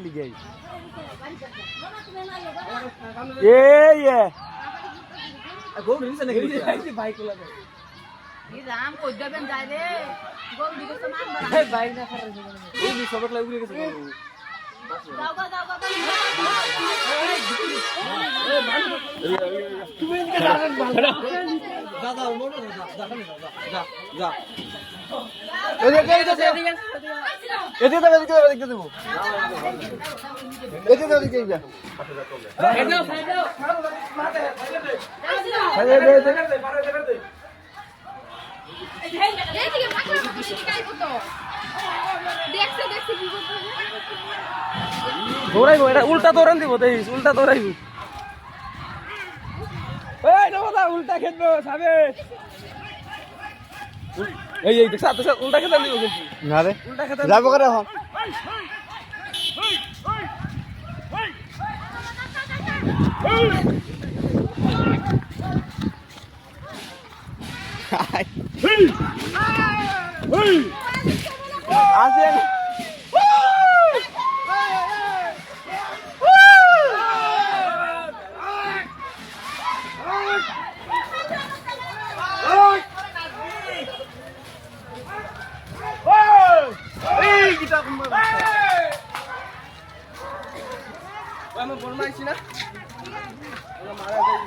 লিগে এই গৌড় নিছে নাকি বাইক লাগা এই রাম কই যাবেন যাই রে গৌড় দিকে তো মান বাড়া এই বাইক না করে এই নি সবক লাগু গেছে যাও গা তুমি এদিকে যাবেন দাদা মোড় যা যা এদিকে দেবো এদিকে যা দৌড়াইবো এটা উল্টা দৌড়ান দিব দেখিস উল্টা দৌড়াইব উল্টা খেলবো সাবে এই এই দেখ সাথে উল্টা খেতে দিব কিন্তু না রে উল্টা খেতে যাবো করে এখন আসেন আমি বলমাইছি না মারা যাই